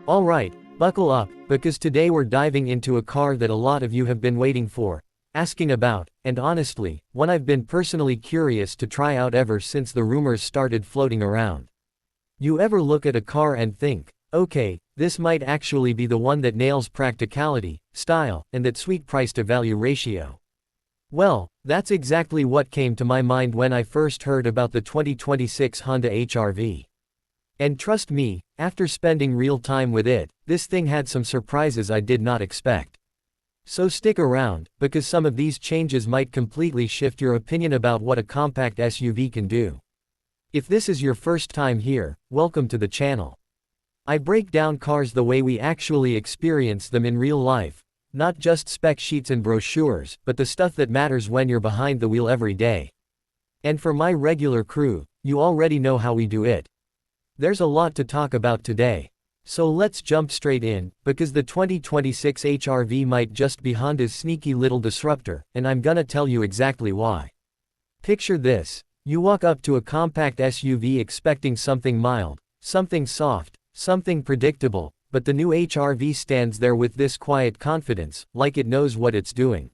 Alright, buckle up, because today we're diving into a car that a lot of you have been waiting for, asking about, and honestly, one I've been personally curious to try out ever since the rumors started floating around. You ever look at a car and think, okay, this might actually be the one that nails practicality, style, and that sweet price to value ratio? Well, that's exactly what came to my mind when I first heard about the 2026 Honda HR-V. And trust me, after spending real time with it, this thing had some surprises I did not expect. So stick around, because some of these changes might completely shift your opinion about what a compact SUV can do. If this is your first time here, welcome to the channel. I break down cars the way we actually experience them in real life, not just spec sheets and brochures, but the stuff that matters when you're behind the wheel every day. And for my regular crew, you already know how we do it. There's a lot to talk about today. So let's jump straight in, because the 2026 HR-V might just be Honda's sneaky little disruptor, and I'm gonna tell you exactly why. Picture this. You walk up to a compact SUV expecting something mild, something soft, something predictable, but the new HR-V stands there with this quiet confidence, like it knows what it's doing.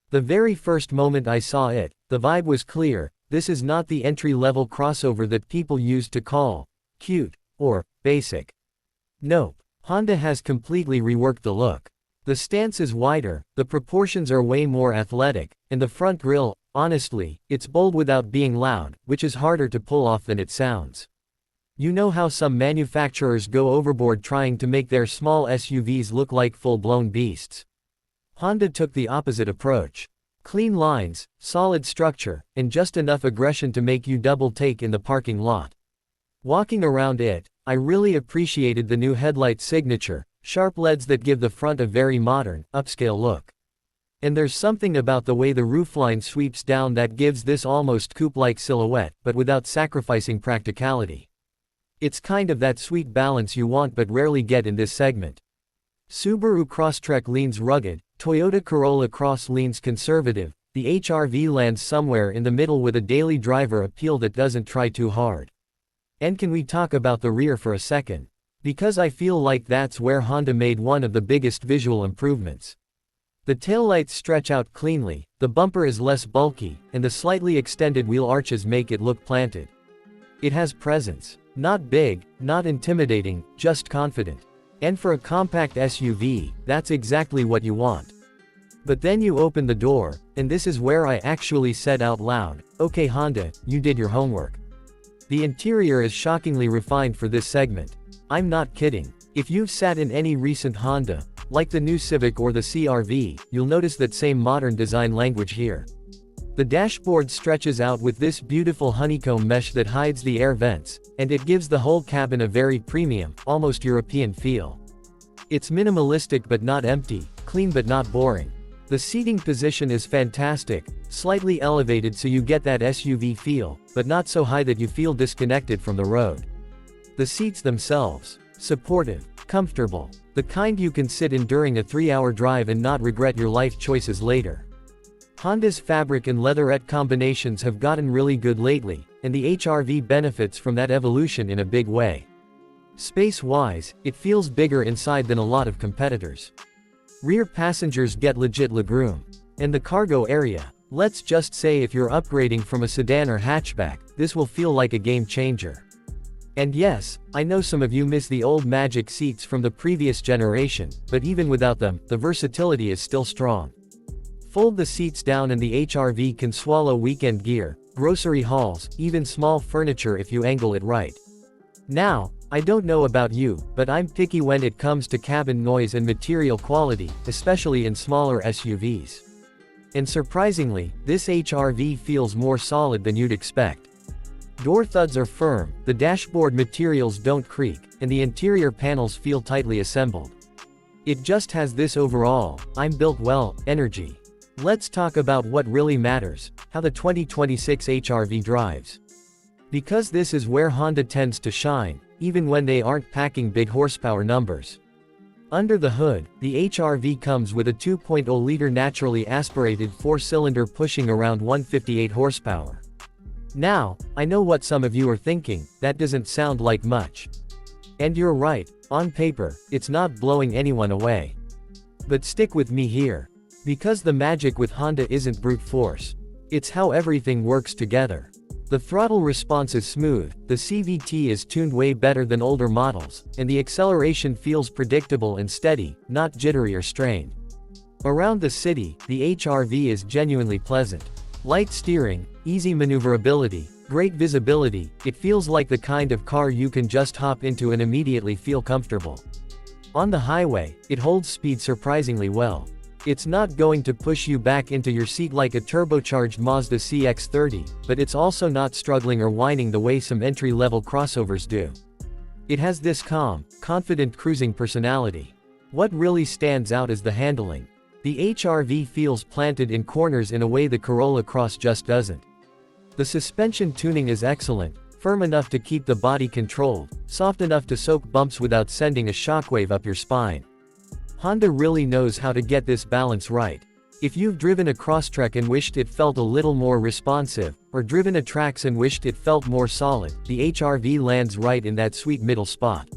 The very first moment I saw it, the vibe was clear. This is not the entry-level crossover that people used to call cute or basic. Nope. Honda has completely reworked the look. The stance is wider, the proportions are way more athletic, and the front grille, honestly, it's bold without being loud, which is harder to pull off than it sounds. You know how some manufacturers go overboard trying to make their small SUVs look like full-blown beasts? Honda took the opposite approach. Clean lines, solid structure, and just enough aggression to make you double-take in the parking lot. Walking around it, I really appreciated the new headlight signature, sharp LEDs that give the front a very modern, upscale look. And there's something about the way the roofline sweeps down that gives this almost coupe-like silhouette, but without sacrificing practicality. It's kind of that sweet balance you want but rarely get in this segment. Subaru Crosstrek leans rugged, Toyota Corolla Cross leans conservative, the HR-V lands somewhere in the middle with a daily driver appeal that doesn't try too hard. And can we talk about the rear for a second? Because I feel like that's where Honda made one of the biggest visual improvements. The taillights stretch out cleanly, the bumper is less bulky, and the slightly extended wheel arches make it look planted. It has presence. Not big, not intimidating, just confident. And for a compact SUV, that's exactly what you want. But then you open the door, and this is where I actually said out loud, okay Honda, you did your homework. The interior is shockingly refined for this segment. I'm not kidding. If you've sat in any recent Honda, like the new Civic or the CR-V, you'll notice that same modern design language here. The dashboard stretches out with this beautiful honeycomb mesh that hides the air vents, and it gives the whole cabin a very premium, almost European feel. It's minimalistic but not empty, clean but not boring. The seating position is fantastic, slightly elevated so you get that SUV feel, but not so high that you feel disconnected from the road. The seats themselves, supportive, comfortable, the kind you can sit in during a 3-hour drive and not regret your life choices later. Honda's fabric and leatherette combinations have gotten really good lately, and the HR-V benefits from that evolution in a big way. Space-wise, it feels bigger inside than a lot of competitors. Rear passengers get legit legroom. And the cargo area, let's just say if you're upgrading from a sedan or hatchback, this will feel like a game changer. And yes, I know some of you miss the old magic seats from the previous generation, but even without them, the versatility is still strong. Fold the seats down and the HR-V can swallow weekend gear, grocery hauls, even small furniture if you angle it right. Now, I don't know about you, but I'm picky when it comes to cabin noise and material quality, especially in smaller SUVs. And surprisingly, this HR-V feels more solid than you'd expect. Door thuds are firm, the dashboard materials don't creak, and the interior panels feel tightly assembled. It just has this overall, I'm built well, energy. Let's talk about what really matters, how the 2026 HR-V drives. Because this is where Honda tends to shine, even when they aren't packing big horsepower numbers. Under the hood, the HR-V comes with a 2.0-liter naturally aspirated 4-cylinder pushing around 158 horsepower. Now, I know what some of you are thinking, that doesn't sound like much. And you're right, on paper, it's not blowing anyone away. But stick with me here. Because the magic with Honda isn't brute force. It's how everything works together. The throttle response is smooth, the CVT is tuned way better than older models, and the acceleration feels predictable and steady, not jittery or strained. Around the city, the HR-V is genuinely pleasant. Light steering, easy maneuverability, great visibility, it feels like the kind of car you can just hop into and immediately feel comfortable. On the highway, it holds speed surprisingly well. It's not going to push you back into your seat like a turbocharged Mazda CX-30, but it's also not struggling or whining the way some entry-level crossovers do. It has this calm, confident cruising personality. What really stands out is the handling. The HR-V feels planted in corners in a way the Corolla Cross just doesn't. The suspension tuning is excellent, firm enough to keep the body controlled, soft enough to soak bumps without sending a shockwave up your spine. Honda really knows how to get this balance right. If you've driven a Crosstrek and wished it felt a little more responsive, or driven a Trax and wished it felt more solid, the HR-V lands right in that sweet middle spot.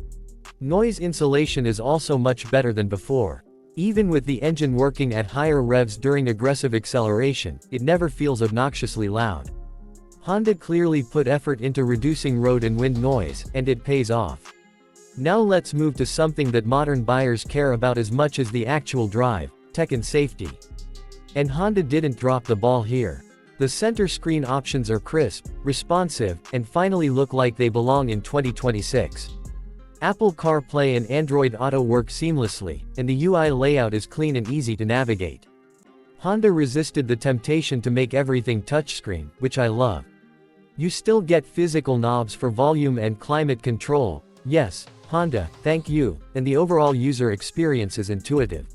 Noise insulation is also much better than before. Even with the engine working at higher revs during aggressive acceleration, it never feels obnoxiously loud. Honda clearly put effort into reducing road and wind noise, and it pays off. Now let's move to something that modern buyers care about as much as the actual drive, tech and safety. And Honda didn't drop the ball here. The center screen options are crisp, responsive, and finally look like they belong in 2026. Apple CarPlay and Android Auto work seamlessly, and the UI layout is clean and easy to navigate. Honda resisted the temptation to make everything touchscreen, which I love. You still get physical knobs for volume and climate control. Yes, Honda, thank you, and the overall user experience is intuitive.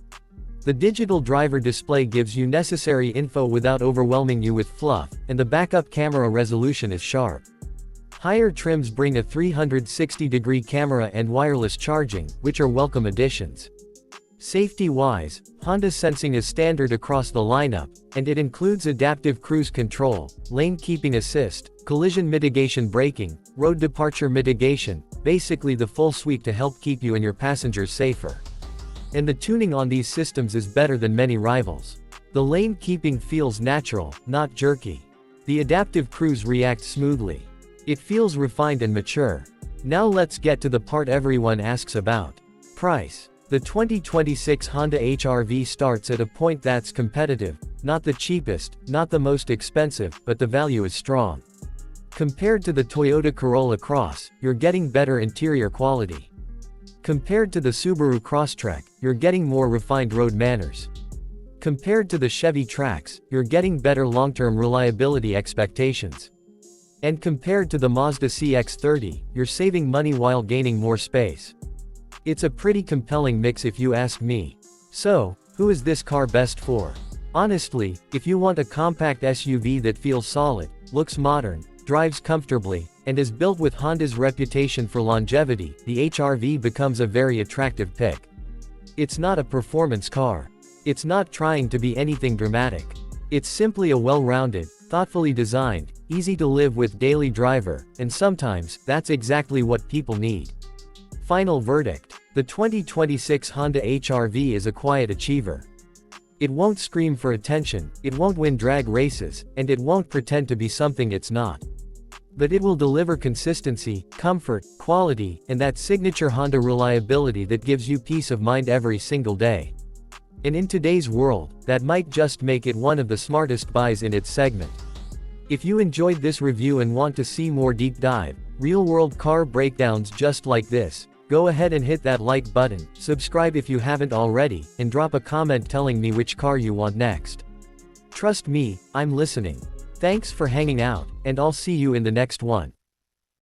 The digital driver display gives you necessary info without overwhelming you with fluff, and the backup camera resolution is sharp. Higher trims bring a 360-degree camera and wireless charging, which are welcome additions. Safety-wise, Honda sensing is standard across the lineup, and it includes adaptive cruise control, lane keeping assist, collision mitigation braking, road departure mitigation, basically the full suite to help keep you and your passengers safer. And the tuning on these systems is better than many rivals. The lane keeping feels natural, not jerky. The adaptive cruise reacts smoothly. It feels refined and mature. Now let's get to the part everyone asks about. Price. The 2026 Honda HR-V starts at a point that's competitive, not the cheapest, not the most expensive, but the value is strong. Compared to the Toyota Corolla Cross, you're getting better interior quality. Compared to the Subaru Crosstrek, you're getting more refined road manners. Compared to the Chevy Trax, you're getting better long-term reliability expectations. And compared to the Mazda CX-30, you're saving money while gaining more space. It's a pretty compelling mix if you ask me. So, who is this car best for? Honestly, if you want a compact SUV that feels solid, looks modern, drives comfortably, and is built with Honda's reputation for longevity, the HR-V becomes a very attractive pick. It's not a performance car. It's not trying to be anything dramatic. It's simply a well-rounded, thoughtfully designed, easy to live with daily driver, and sometimes, that's exactly what people need. Final verdict. The 2026 Honda HR-V is a quiet achiever. It won't scream for attention, it won't win drag races, and it won't pretend to be something it's not. But it will deliver consistency, comfort, quality, and that signature Honda reliability that gives you peace of mind every single day. And in today's world, that might just make it one of the smartest buys in its segment. If you enjoyed this review and want to see more deep dive, real-world car breakdowns just like this, go ahead and hit that like button, subscribe if you haven't already, and drop a comment telling me which car you want next. Trust me, I'm listening. Thanks for hanging out, and I'll see you in the next one.